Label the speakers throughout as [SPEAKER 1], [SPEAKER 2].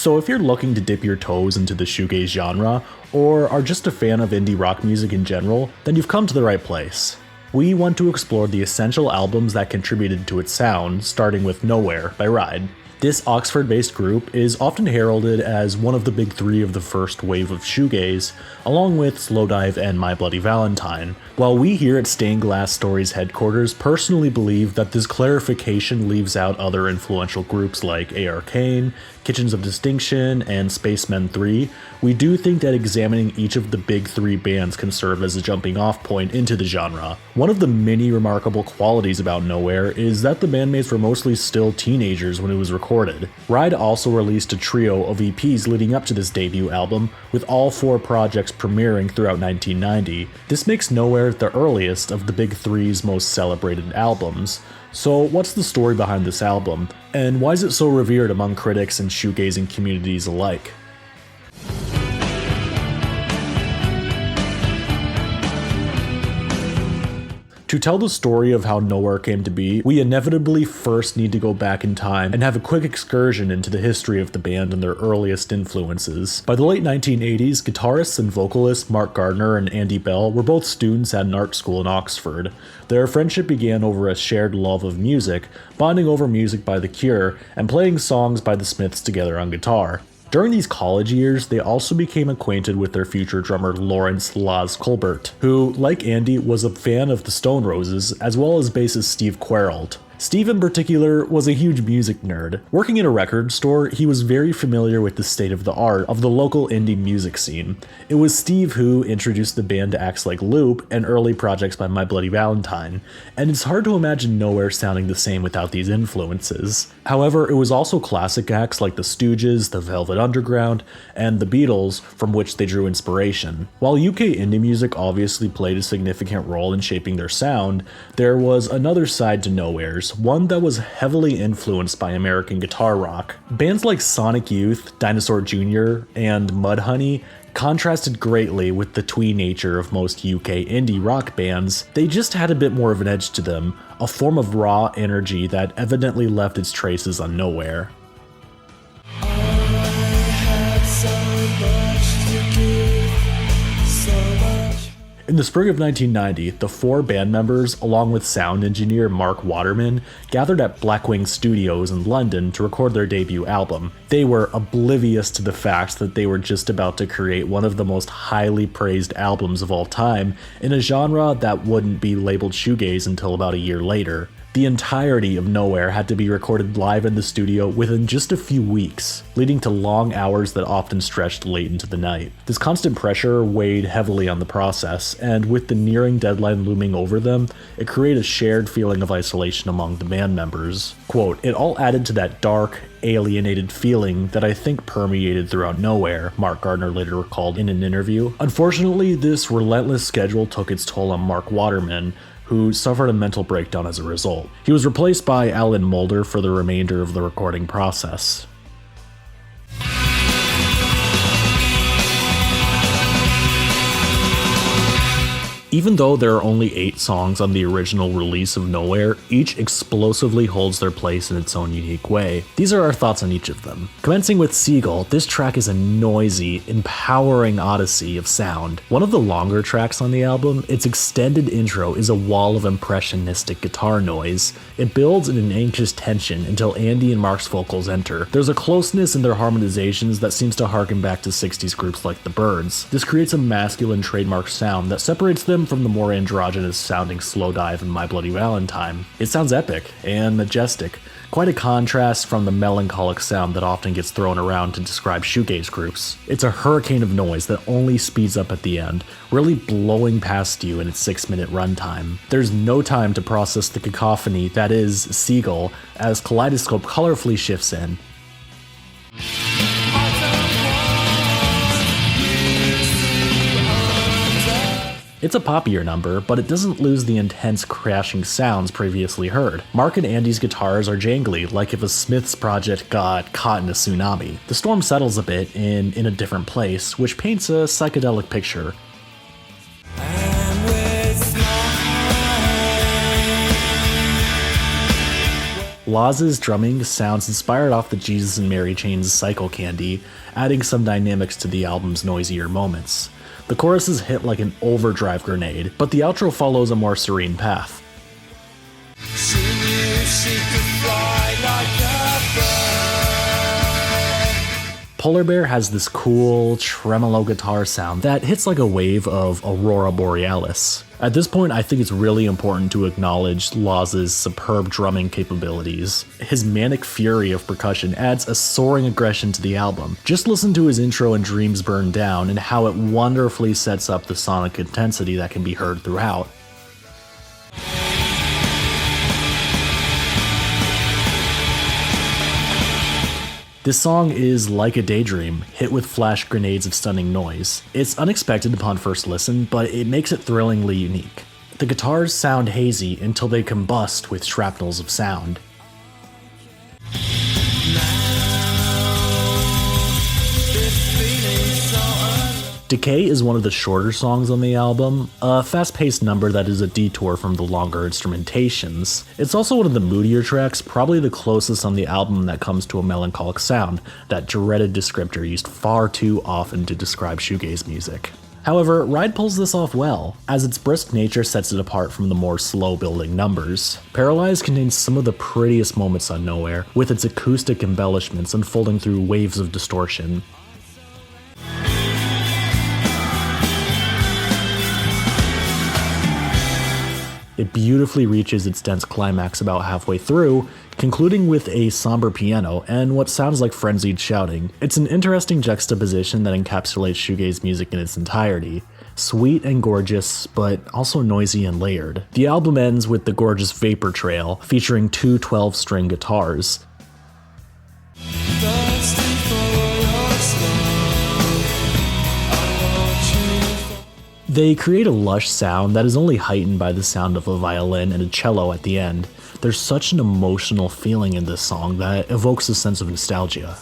[SPEAKER 1] So if you're looking to dip your toes into the shoegaze genre, or are just a fan of indie rock music in general, then you've come to the right place. We want to explore the essential albums that contributed to its sound, starting with Nowhere by Ride. This Oxford-based group is often heralded as one of the big three of the first wave of shoegaze, along with Slowdive and My Bloody Valentine. While we here at Stained Glass Stories headquarters personally believe that this clarification leaves out other influential groups like A.R. Kane, Kitchens of Distinction, and Spacemen 3, we do think that examining each of the big three bands can serve as a jumping off point into the genre. One of the many remarkable qualities about Nowhere is that the bandmates were mostly still teenagers when it was recorded. Ride also released a trio of EPs leading up to this debut album, with all 4 projects premiering throughout 1990. This makes Nowhere the earliest of the big three's most celebrated albums. So what's the story behind this album, and why is it so revered among critics and shoegazing communities alike? To tell the story of how Nowhere came to be, we inevitably first need to go back in time and have a quick excursion into the history of the band and their earliest influences. By the late 1980s, guitarists and vocalists Mark Gardner and Andy Bell were both students at an art school in Oxford. Their friendship began over a shared love of music, bonding over Music by The Cure, and playing songs by the Smiths together on guitar. During these college years, they also became acquainted with their future drummer Lawrence Laz Colbert, who, like Andy, was a fan of the Stone Roses, as well as bassist Steve Queralt. Steve in particular was a huge music nerd. Working in a record store, he was very familiar with the state of the art of the local indie music scene. It was Steve who introduced the band to acts like Loop and early projects by My Bloody Valentine, and it's hard to imagine Nowhere sounding the same without these influences. However, it was also classic acts like the Stooges, the Velvet Underground, and the Beatles from which they drew inspiration. While UK indie music obviously played a significant role in shaping their sound, there was another side to Nowhere's, one that was heavily influenced by American guitar rock. Bands like Sonic Youth, Dinosaur Jr., and Mudhoney contrasted greatly with the twee nature of most UK indie rock bands. They just had a bit more of an edge to them, a form of raw energy that evidently left its traces on Nowhere. In the spring of 1990, the 4 band members, along with sound engineer Mark Waterman, gathered at Blackwing Studios in London to record their debut album. They were oblivious to the fact that they were just about to create one of the most highly praised albums of all time in a genre that wouldn't be labeled shoegaze until about a year later. The entirety of Nowhere had to be recorded live in the studio within just a few weeks, leading to long hours that often stretched late into the night. This constant pressure weighed heavily on the process, and with the nearing deadline looming over them, it created a shared feeling of isolation among the band members. Quote, "It all added to that dark, alienated feeling that I think permeated throughout Nowhere," Mark Gardner later recalled in an interview. Unfortunately, this relentless schedule took its toll on Mark Waterman, who suffered a mental breakdown as a result. He was replaced by Alan Mulder for the remainder of the recording process. Even though there are only 8 songs on the original release of Nowhere, each explosively holds their place in its own unique way. These are our thoughts on each of them. Commencing with Seagull, this track is a noisy, empowering odyssey of sound. One of the longer tracks on the album, its extended intro is a wall of impressionistic guitar noise. It builds in an anxious tension until Andy and Mark's vocals enter. There's a closeness in their harmonizations that seems to harken back to 60s groups like the Byrds. This creates a masculine trademark sound that separates them from the more androgynous sounding Slowdive and My Bloody Valentine. It sounds epic and majestic, quite a contrast from the melancholic sound that often gets thrown around to describe shoegaze groups. It's a hurricane of noise that only speeds up at the end, really blowing past you in its 6-minute runtime. There's no time to process the cacophony that is Seagull as Kaleidoscope colorfully shifts in. It's a poppier number, but it doesn't lose the intense crashing sounds previously heard. Mark and Andy's guitars are jangly, like if a Smiths project got caught in a tsunami. The storm settles a bit in a different place, which paints a psychedelic picture. Law's drumming sounds inspired off the Jesus and Mary Chain's Cycle Candy, adding some dynamics to the album's noisier moments. The choruses hit like an overdrive grenade, but the outro follows a more serene path.
[SPEAKER 2] She knew she could fly like a bird.
[SPEAKER 1] Polar Bear has this cool, tremolo guitar sound that hits like a wave of Aurora Borealis. At this point, I think it's really important to acknowledge Law's superb drumming capabilities. His manic fury of percussion adds a soaring aggression to the album. Just listen to his intro in Dreams Burn Down and how it wonderfully sets up the sonic intensity that can be heard throughout. This song is like a daydream, hit with flash grenades of stunning noise. It's unexpected upon first listen, but it makes it thrillingly unique. The guitars sound hazy until they combust with shrapnels of sound. Decay is one of the shorter songs on the album, a fast-paced number that is a detour from the longer instrumentations. It's also one of the moodier tracks, probably the closest on the album that comes to a melancholic sound, that dreaded descriptor used far too often to describe shoegaze music. However, Ride pulls this off well, as its brisk nature sets it apart from the more slow-building numbers. Paralysed contains some of the prettiest moments on Nowhere, with its acoustic embellishments unfolding through waves of distortion. It beautifully reaches its dense climax about halfway through, concluding with a somber piano and what sounds like frenzied shouting. It's an interesting juxtaposition that encapsulates shoegaze music in its entirety. Sweet and gorgeous, but also noisy and layered. The album ends with the gorgeous Vapour trail, featuring two 12-string guitars. They create a lush sound that is only heightened by the sound of a violin and a cello at the end. There's such an emotional feeling in this song that evokes a sense of nostalgia.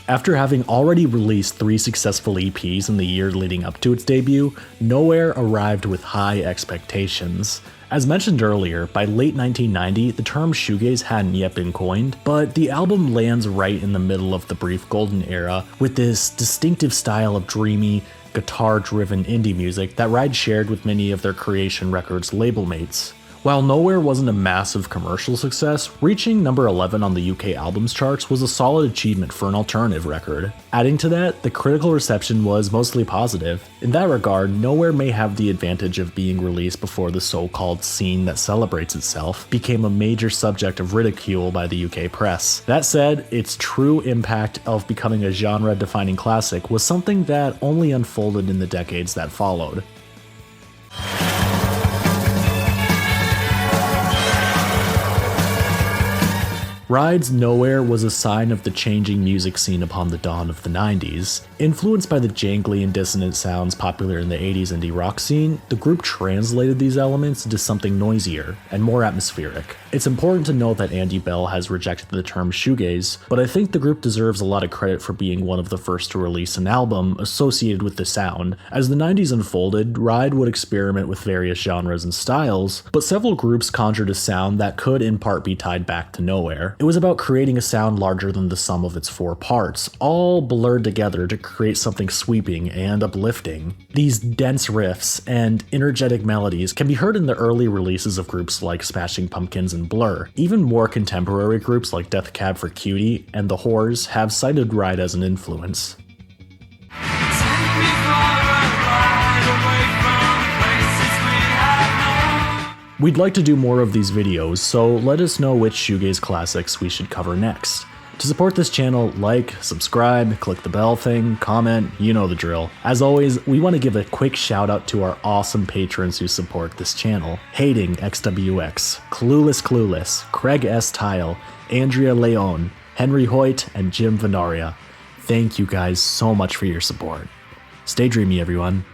[SPEAKER 1] After having already released 3 successful EPs in the year leading up to its debut, Nowhere arrived with high expectations. As mentioned earlier, by late 1990, the term shoegaze hadn't yet been coined, but the album lands right in the middle of the brief golden era with this distinctive style of dreamy, guitar-driven indie music that Ride shared with many of their Creation Records label mates. While Nowhere wasn't a massive commercial success, reaching number 11 on the UK albums charts was a solid achievement for an alternative record. Adding to that, the critical reception was mostly positive. In that regard, Nowhere may have the advantage of being released before the so-called scene that celebrates itself became a major subject of ridicule by the UK press. That said, its true impact of becoming a genre-defining classic was something that only unfolded in the decades that followed. Ride's Nowhere was a sign of the changing music scene upon the dawn of the 90s. Influenced by the jangly and dissonant sounds popular in the 80s indie rock scene, the group translated these elements into something noisier and more atmospheric. It's important to note that Andy Bell has rejected the term shoegaze, but I think the group deserves a lot of credit for being one of the first to release an album associated with the sound. As the 90s unfolded, Ride would experiment with various genres and styles, but several groups conjured a sound that could in part be tied back to Nowhere. It was about creating a sound larger than the sum of its 4 parts, all blurred together to create something sweeping and uplifting. These dense riffs and energetic melodies can be heard in the early releases of groups like Smashing Pumpkins and Blur. Even more contemporary groups like Death Cab for Cutie and The Whores have cited Ride as an influence. We'd like to do more of these videos, so let us know which shoegaze classics we should cover next. To support this channel, like, subscribe, click the bell thing, comment, you know the drill. As always, we want to give a quick shout out to our awesome patrons who support this channel. Hating XWX, Clueless, Craig S. Tile, Andrea Leon, Henry Hoyt, and Jim Venaria. Thank you guys so much for your support. Stay dreamy, everyone.